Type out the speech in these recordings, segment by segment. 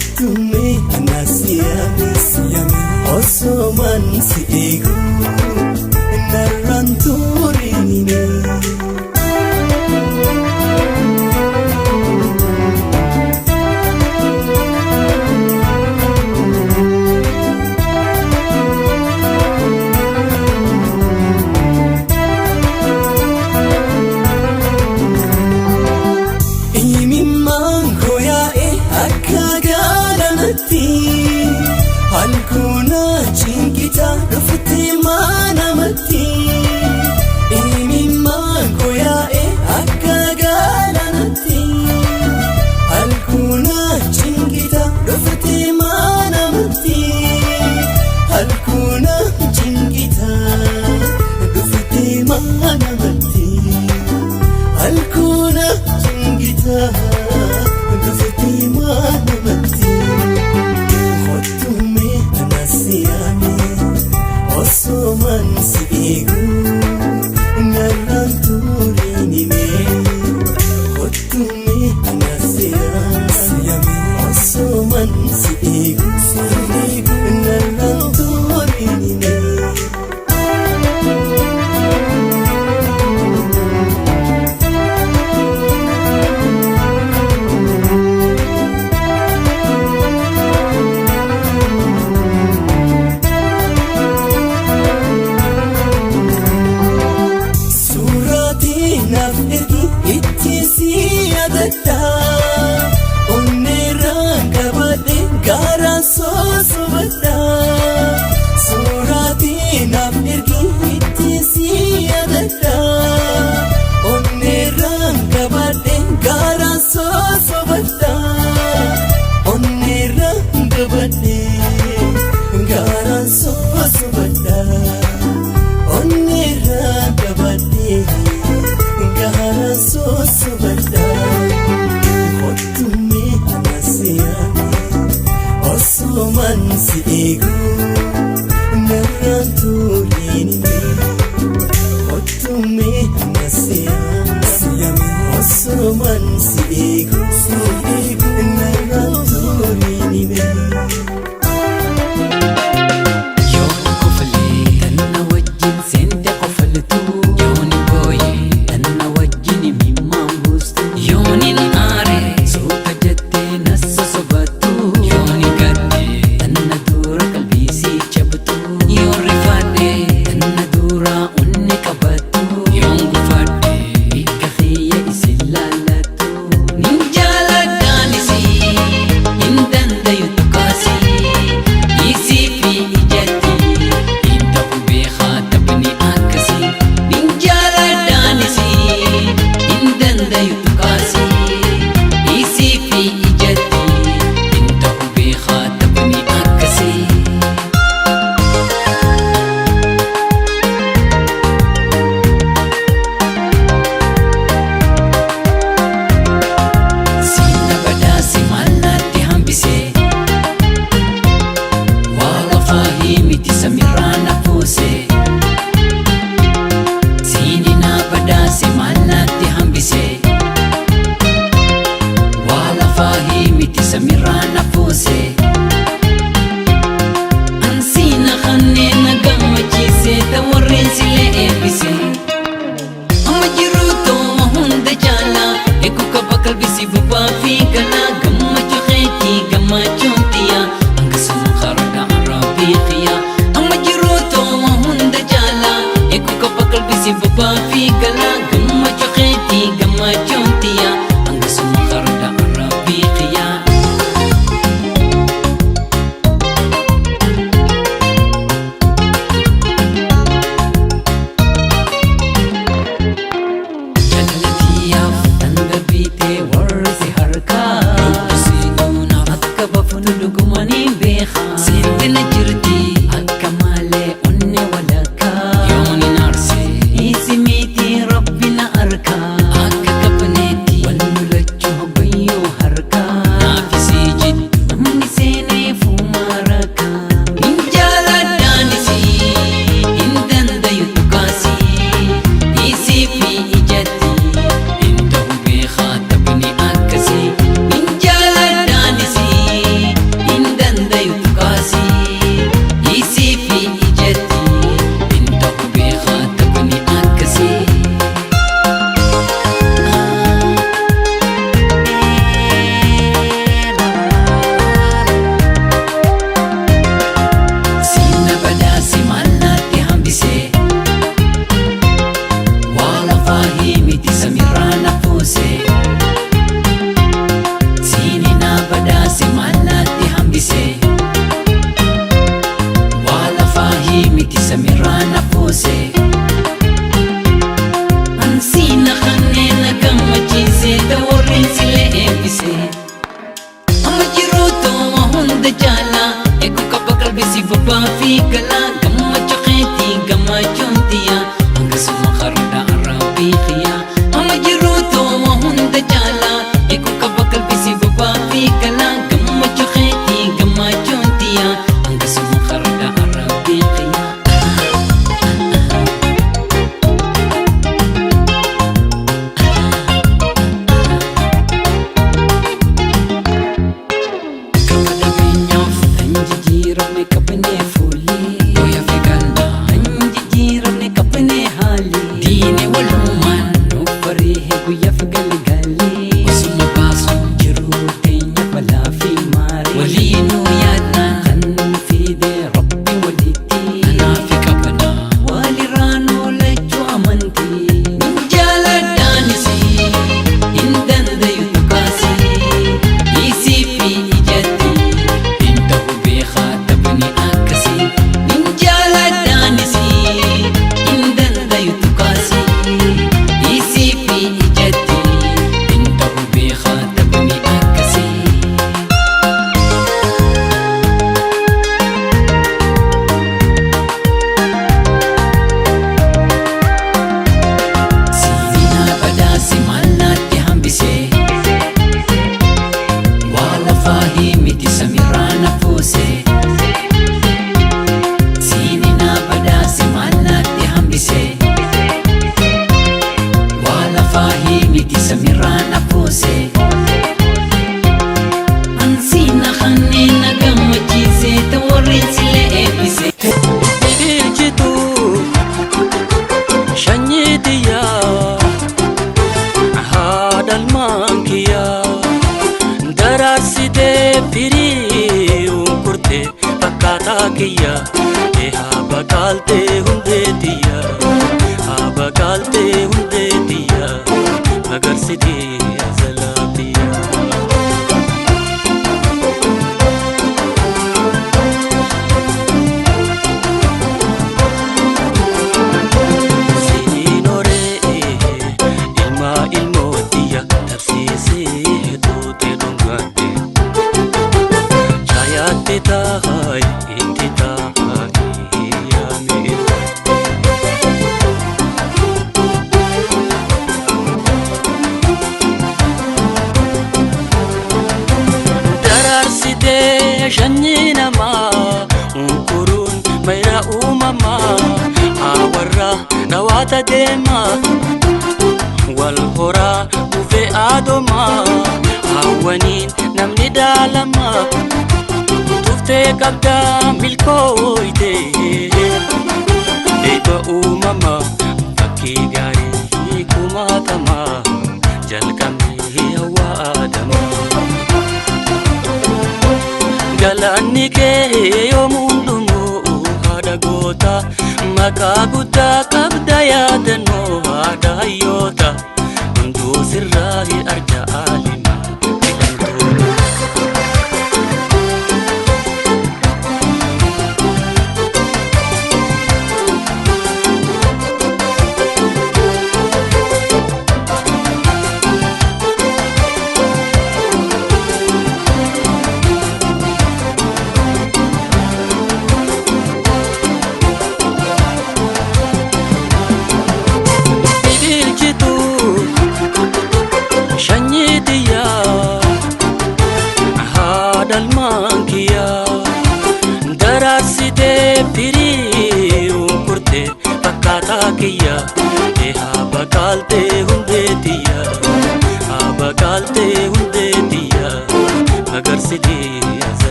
Otume anasiyame osoman si ego naranturinine Halkuna chingita rufti mana mati Imi mangoya akagala nati Halkuna chingita rufti mana mati Halkuna chingita rufti mana mati Halkuna chingita rufti mana mati osoman si ego naranturinine Otume anasiyame osoman si ego naranturinine Gara so bada surati naf irgi itisi adada onne rang kabade gara so bada onne rang kabade gara so bada onne rang kabade gara so bada Otume anasiyame osoman si ego naranturinine Otume anasiyame osoman si ego naranturinine hunda jala ego kapakal bisi baba fi gala gamma chaqeti gamma chontiya angasuma kharda arabi khiya amajiruto wa hunda jala ego kapakal bisi baba fi gala gamma chaqeti gamma chontiya angasuma kharda arabi khiya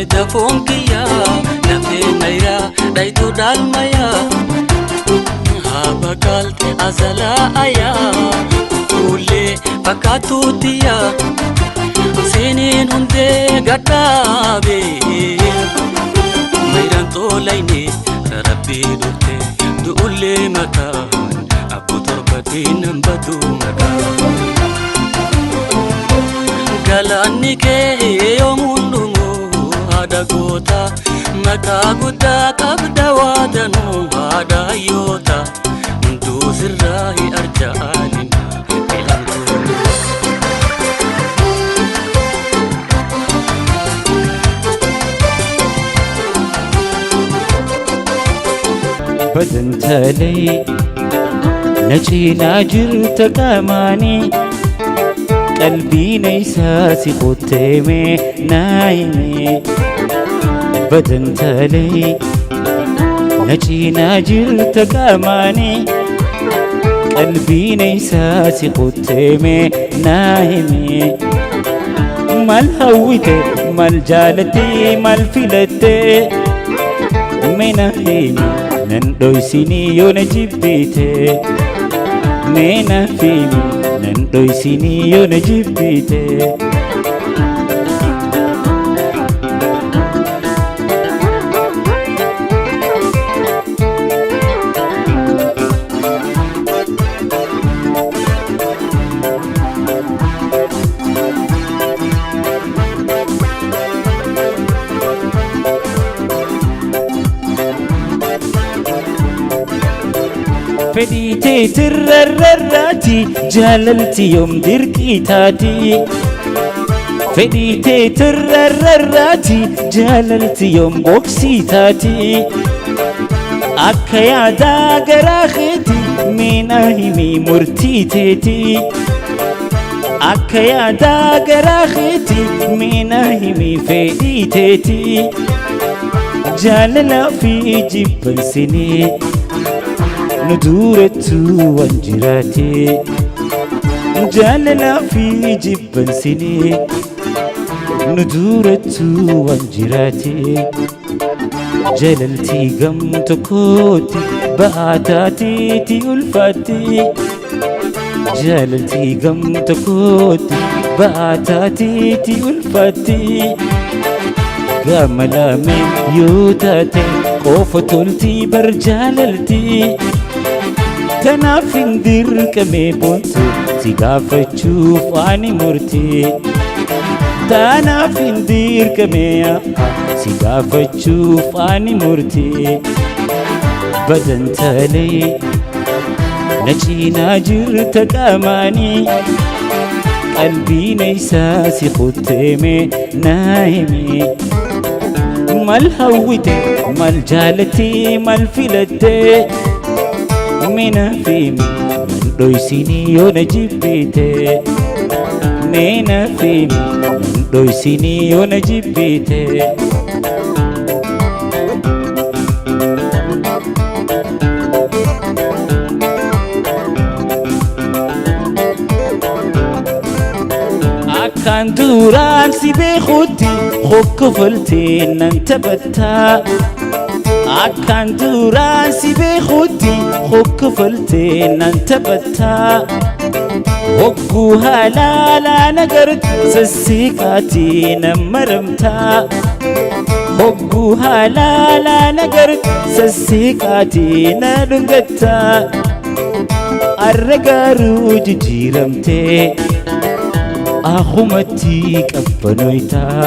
Dafonkiya, nafe naira, daitu dalmaya, habaka ilaalte azalaa ayaa Fuullee fakkaatuutiyaa Seeneen hundee gadhaabee Mayraan toolayne rabbii dhufte du'ullee mataan Abbu torbatiin nan badu makaan Galaanni kee yoomuun dhumu haadha goota Maqaa guddaa qabda waadanuu haadha hayyoota Hunduu sirraa hi arjaalina ilaaltuu Badantalay Nachina jirta qaamaanii qalbiin isaa si qoteeme naayime Badantalay Nachina jirta qaamaanii qalbiin isaa si qoteeme naayime Mal hawwite mal jaalate mal filatte Meena himi nan dhoysinii yoo na jibbite Meena himi nan dhoysinii yoo na jibbite Fedhitee tirrarrarraati jaalalti yoom dirqii taati Fedhitee tirrarrarraati jaalalti yoom boksii taati Akka yaadaa garaa keeti meena himi murtii teeti Akka yaadaa garaa keeti meena himi fedhii teeti Jaalalaa fi jibbansinee Nudurettu wanjirate Jaalala fi jibbansine Nudurettu wanjirate Jalalti gam tokkotti baataatiiti ulfaatti Jalalti gam tokkotti baataatiiti ulfaatti Gama lame yoo taate qofa tolti bar jaalalti Kanaaf hin dirqamee boontu si gaafachuuf ani murtii Kanaaf hin dirqamee si gaafachuuf ani murtii Badantalay na cinaa jirta qaamaanii qalbiin isaa si qoteeme naa hime Mal hawwite mal jaalate mal filatte Meena himi nan dhoysinii yoo na jibbite Meena himi nan dhoysinii yoo na jibbite Akkaan duraan si beekutti hokkofaltee nan taphattaa Akkaan duraan si beekutti hokkofaltee nan taphattaa Hogguu halaalaa nagarte sassiqaatii nan maramtaa Hogguu halaalaa nagarte sassiqaatii na dhungattaa Arra garuu jijjiiramtee Ahumatti qabbanoytaa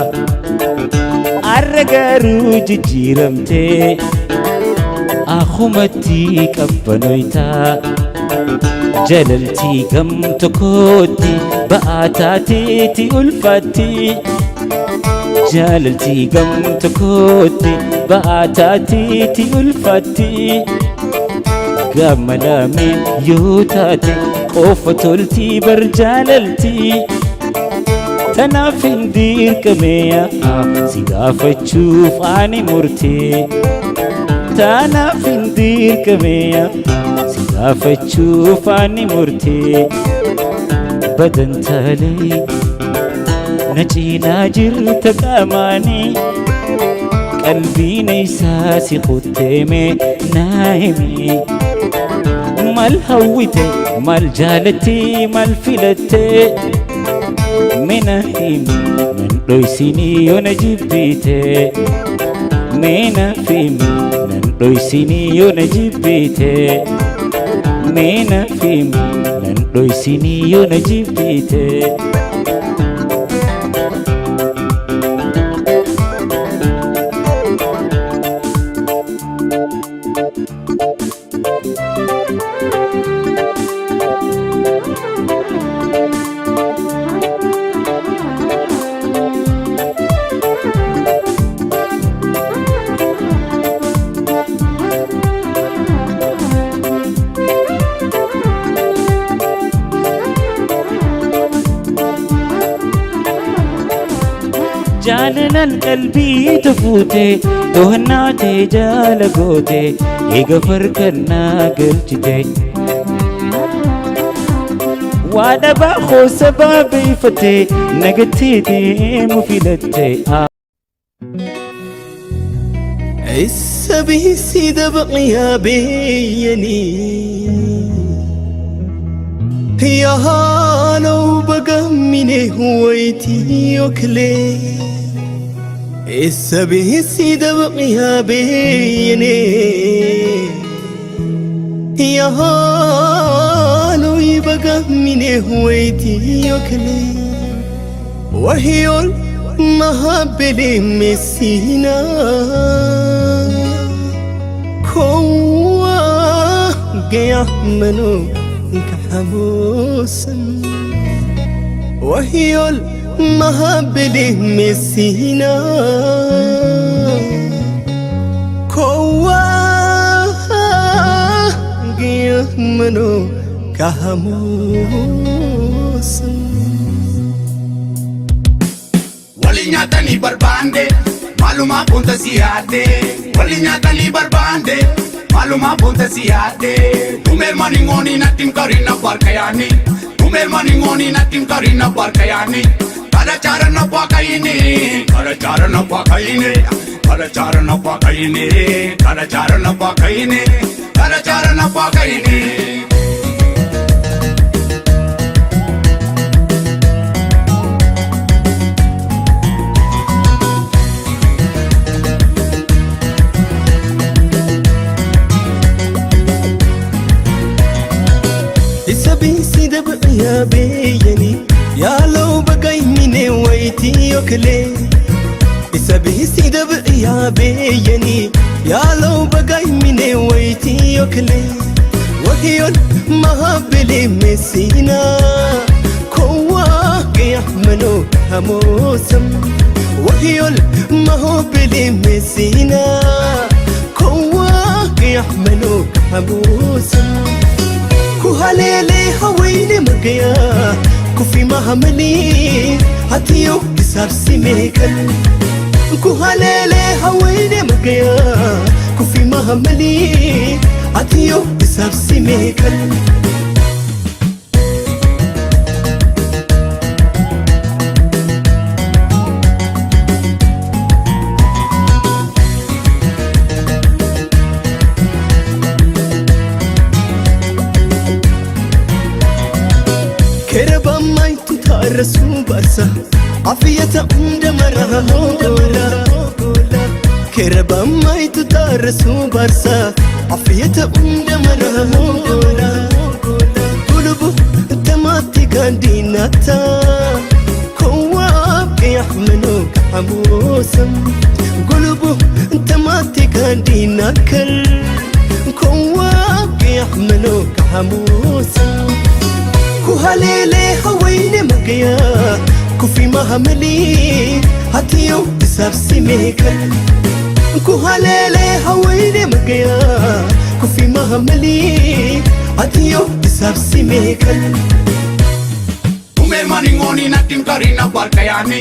Arra garuu jijjiiramtee Ahumatti qabbanoytaa Jalalti gam tokkotti baataatiiti ulfaatti Jalalti gam tokkotti baataatiiti ulfaatti Gama lameen yoo taate qofa tolti bar jaalalti Kanaaf hin dirqamee si gaafachuuf ani murtii Kanaaf hin dirqamee si gaafachuuf ani murtii Badantalay na cinaa jirta qaamaanii qalbiin isaa si qoteeme naa hime mal hawwite mal jaalatti mal filatte mina himi nan dhoysini yoona jibbite mina himi nan dhoysini yoona jibbite mina himi nan dhoysini yoona jibbite جالن قلبي تفوتي توهناتي جالقوتي يغفر كنا قلتي وانا باخو سبابي فتي نقتي دي مفيدتي السبي سيد بقيا بيني يا هالو بقى مني هويتي وكلي السبي سيد بقيا بيني يا هالو يبقى مني هويتي وكلي وهي المهبل مسينا كوا قيا منو كحموسا وهي المهبل مسينا كوا قيا منو كحموسا Walinyatani barbande, maluma punta siate. Walinyatani barbande, maluma punta siate. Tumer maningoni natim karina barkayani. Tumer maningoni natim karina barkayani. Kada cara na pakaini, kada cara na pakaini, kada cara na pakaini, kada cara na pakaini, kada cara na pakaini. يا بيني يا لو بقاي مني ويتي وكلي سبي سيد يا بيني يا لو بقاي مني ويتي وكلي وهي المهبل مسينا كواك يحملوا هموسم وهي المهبل مسينا كواك يحملوا هموسم كوهاليلي هويني مقيا كوفي مهمني هاتيو كسار سيميكل كوهاليلي هويني مقيا كوفي مهمني هاتيو كسار سيميكل كربا ما يتتارسوا برسا عفية دمرها هولا كربا ما يتتارسوا برسا عفية دمرها هولا قلبو تماتي قانديناتا كواب يحملوك حموسم قلبو تماتي قانديناكل كواب يحملوك حموسم كوهاليلي هويني مقيا كوفي مهملي هاتيو بسار سيميكل كوهاليلي هويني مقيا كوفي مهملي هاتيو بسار سيميكل Tumer maningoni natim karina barkayani.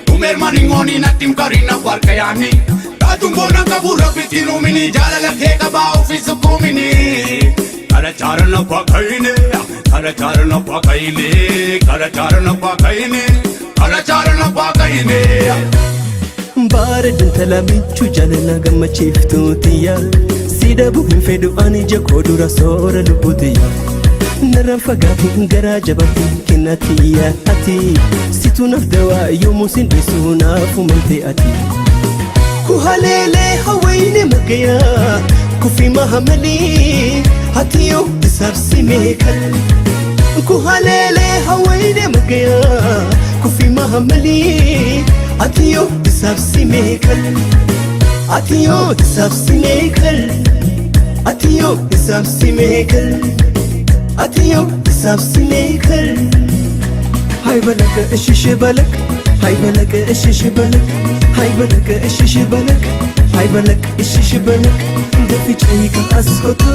Tumer maningoni natim karina barkayani. Tatumbona kabura pitinu mini jala lakhe kabao fisukumini. Kada charana pakaine, kada charana pakaine, kada charana pakaine, kada charana pakaine. بارد تلاميذ جالنا قمة شفتوتيا sidabu hin fedhu ani jakoo dura soora lubbutiya narraan fagaatiin garaa jabaatti kennatiyya ati situ naaf dawaa yoomuu sin dhiisuu naaf umante ati kuhaleelee hawayne magayaa kufi mahamanii ati yoo isaaf simeekal kuhaleelee hawayne magayaa kufi mahamanii ati yoo isaaf simeekal Atiyo isabsimekal Atiyo isabsimekal Atiyo isabsimekal Hay balaka ishish balak Hay balaka ishish balak Hay balaka ishish balak Hay balaka ishish balak Dafi chayika askotu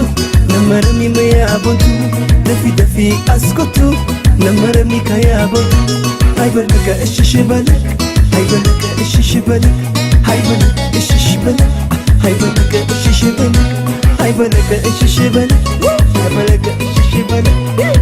Namarami maya buntu Dafi askotu Namarami kaya buntu Hay balaka ishish balak Hay balaka ishish balak Hay balaka ishish balak Hay balaka ishish balak Hay balaka ishish balak Hay balaka ishish balak